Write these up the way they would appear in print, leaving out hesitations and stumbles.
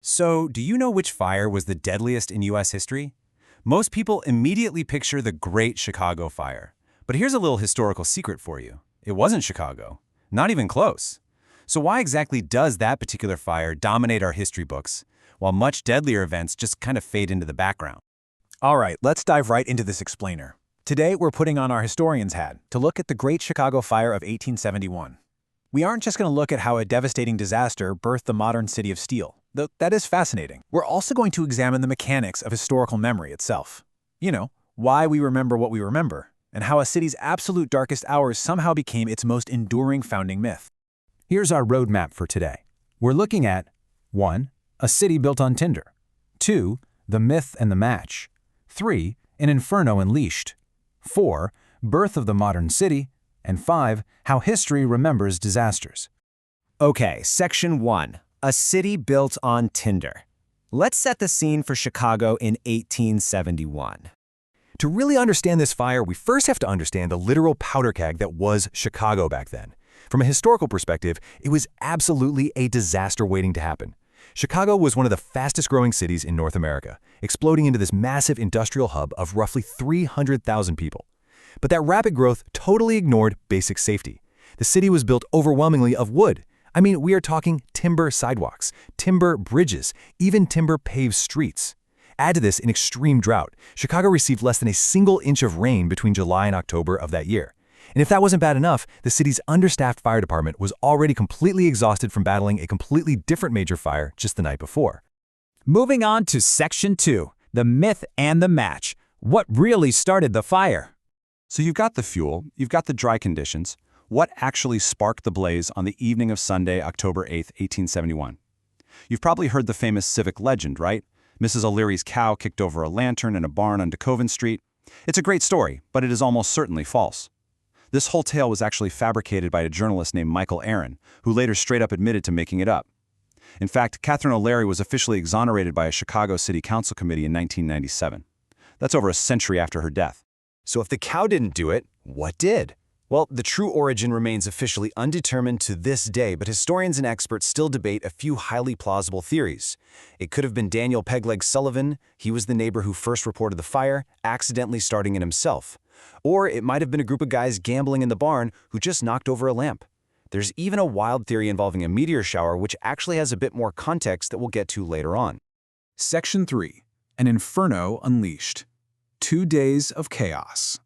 So, do you know which fire was the deadliest in U.S. history? Most people immediately picture the Great Chicago Fire. But here's a little historical secret for you. It wasn't Chicago. Not even close. So why exactly does that particular fire dominate our history books, while much deadlier events just kind of fade into the background? All right, let's dive right into this explainer. Today, we're putting on our historian's hat to look at the Great Chicago Fire of 1871. We aren't just going to look at how a devastating disaster birthed the modern city of steel, though that is fascinating. We're also going to examine the mechanics of historical memory itself. You know, why we remember what we remember, and how a city's absolute darkest hours somehow became its most enduring founding myth. Here's our roadmap for today. We're looking at 1. A city built on tinder. 2. The myth and the match. 3. An inferno unleashed. 4. Birth of the modern city. And 5. How history remembers disasters. Okay, Section 1. A city built on tinder. Let's set the scene for Chicago in 1871. To really understand this fire, we first have to understand the literal powder keg that was Chicago back then. From a historical perspective, it was absolutely a disaster waiting to happen. Chicago was one of the fastest-growing cities in North America, exploding into this massive industrial hub of roughly 300,000 people. But that rapid growth totally ignored basic safety. The city was built overwhelmingly of wood. I mean, we are talking timber sidewalks, timber bridges, even timber paved streets. Add to this an extreme drought. Chicago received less than a single inch of rain between July and October of that year. And if that wasn't bad enough, the city's understaffed fire department was already completely exhausted from battling a completely different major fire just the night before. Moving on to Section 2, the myth and the match. What really started the fire? So you've got the fuel, you've got the dry conditions. What actually sparked the blaze on the evening of Sunday, October 8, 1871? You've probably heard the famous civic legend, right? Mrs. O'Leary's cow kicked over a lantern in a barn on DeKoven Street. It's a great story, but it is almost certainly false. This whole tale was actually fabricated by a journalist named Michael Aaron, who later straight up admitted to making it up. In fact, Catherine O'Leary was officially exonerated by a Chicago City Council committee in 1997. That's over a century after her death. So if the cow didn't do it, what did? Well, the true origin remains officially undetermined to this day, but historians and experts still debate a few highly plausible theories. It could have been Daniel Pegleg Sullivan. He was the neighbor who first reported the fire, accidentally starting it himself. Or it might have been a group of guys gambling in the barn who just knocked over a lamp. There's even a wild theory involving a meteor shower, which actually has a bit more context that we'll get to later on. Section 3, an inferno unleashed. 2 days of chaos.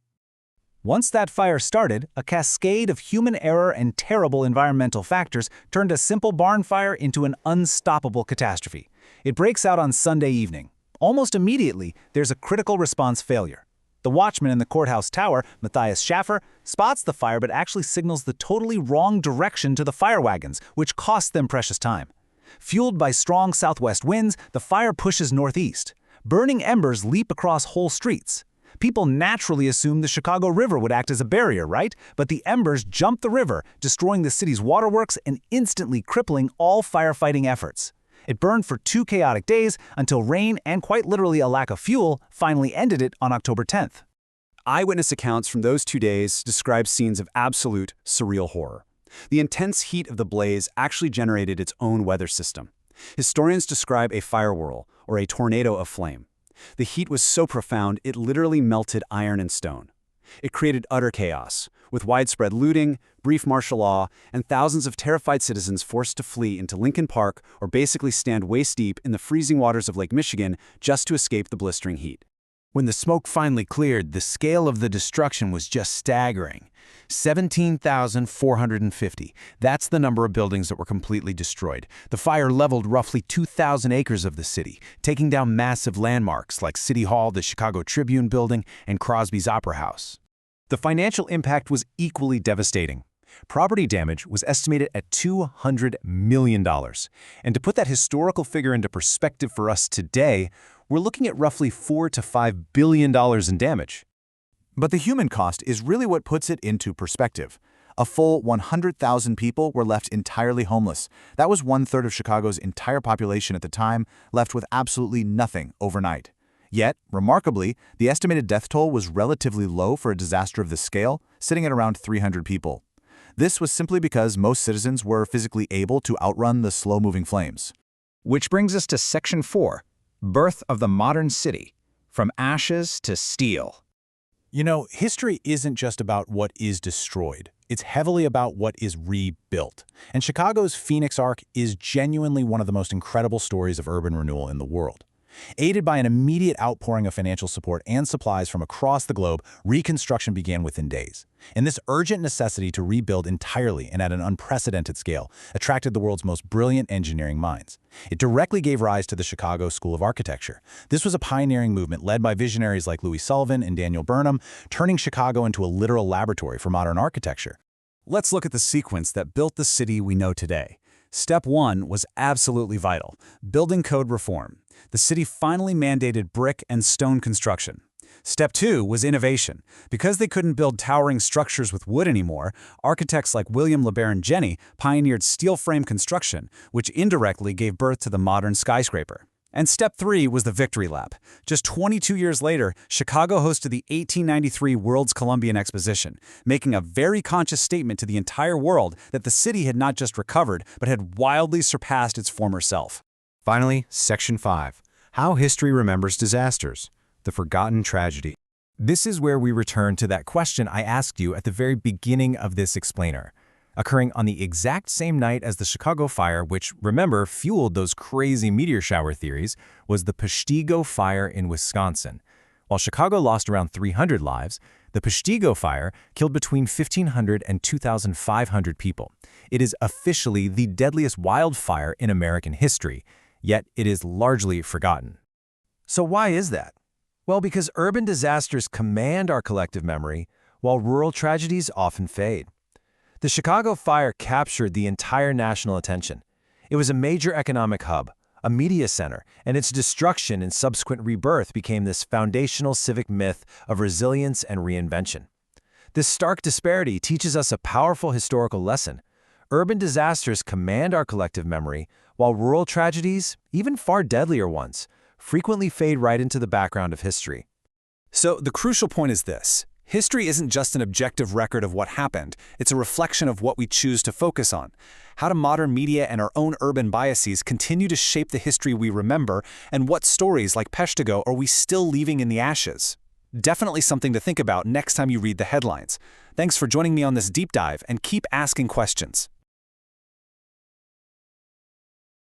Once that fire started, a cascade of human error and terrible environmental factors turned a simple barn fire into an unstoppable catastrophe. It breaks out on Sunday evening. Almost immediately, there's a critical response failure. The watchman in the courthouse tower, Matthias Schaffer, spots the fire but actually signals the totally wrong direction to the fire wagons, which costs them precious time. Fueled by strong southwest winds, the fire pushes northeast. Burning embers leap across whole streets. People naturally assume the Chicago River would act as a barrier, right? But the embers jump the river, destroying the city's waterworks and instantly crippling all firefighting efforts. It burned for 2 chaotic days until rain and quite literally a lack of fuel finally ended it on October 10th. Eyewitness accounts from those 2 days describe scenes of absolute, surreal horror. The intense heat of the blaze actually generated its own weather system. Historians describe a fire whirl, or a tornado of flame. The heat was so profound it literally melted iron and stone. It created utter chaos, with widespread looting, brief martial law, and thousands of terrified citizens forced to flee into Lincoln Park or basically stand waist-deep in the freezing waters of Lake Michigan just to escape the blistering heat. When the smoke finally cleared, the scale of the destruction was just staggering. 17,450. That's the number of buildings that were completely destroyed. The fire leveled roughly 2,000 acres of the city, taking down massive landmarks like City Hall, the Chicago Tribune Building, and Crosby's Opera House. The financial impact was equally devastating. Property damage was estimated at $200 million. And to put that historical figure into perspective for us today, we're looking at roughly $4 to $5 billion in damage. But the human cost is really what puts it into perspective. A full 100,000 people were left entirely homeless. That was 1/3 of Chicago's entire population at the time, left with absolutely nothing overnight. Yet, remarkably, the estimated death toll was relatively low for a disaster of this scale, sitting at around 300 people. This was simply because most citizens were physically able to outrun the slow-moving flames. Which brings us to Section 4, Birth of the Modern City, from ashes to steel. You know, history isn't just about what is destroyed. It's heavily about what is rebuilt. And Chicago's Phoenix Arc is genuinely one of the most incredible stories of urban renewal in the world. Aided by an immediate outpouring of financial support and supplies from across the globe, reconstruction began within days. And this urgent necessity to rebuild entirely and at an unprecedented scale attracted the world's most brilliant engineering minds. It directly gave rise to the Chicago School of Architecture. This was a pioneering movement led by visionaries like Louis Sullivan and Daniel Burnham, turning Chicago into a literal laboratory for modern architecture. Let's look at the sequence that built the city we know today. Step 1 was absolutely vital: building code reform. The city finally mandated brick and stone construction. Step 2 was innovation. Because they couldn't build towering structures with wood anymore, architects like William LeBaron Jenney pioneered steel frame construction, which indirectly gave birth to the modern skyscraper. And Step 3 was the victory lap. Just 22 years later, Chicago hosted the 1893 World's Columbian Exposition, making a very conscious statement to the entire world that the city had not just recovered, but had wildly surpassed its former self. Finally, Section 5, How History Remembers Disasters, the Forgotten Tragedy. This is where we return to that question I asked you at the very beginning of this explainer. Occurring on the exact same night as the Chicago fire, which, remember, fueled those crazy meteor shower theories, was the Peshtigo fire in Wisconsin. While Chicago lost around 300 lives, the Peshtigo fire killed between 1,500 and 2,500 people. It is officially the deadliest wildfire in American history, yet it is largely forgotten. So why is that? Well, because urban disasters command our collective memory, while rural tragedies often fade. The Chicago fire captured the entire national attention. It was a major economic hub, a media center, and its destruction and subsequent rebirth became this foundational civic myth of resilience and reinvention. This stark disparity teaches us a powerful historical lesson. Urban disasters command our collective memory, while rural tragedies, even far deadlier ones, frequently fade right into the background of history. So the crucial point is this: history isn't just an objective record of what happened, it's a reflection of what we choose to focus on. How do modern media and our own urban biases continue to shape the history we remember, and what stories like Peshtigo are we still leaving in the ashes? Definitely something to think about next time you read the headlines. Thanks for joining me on this deep dive, and keep asking questions.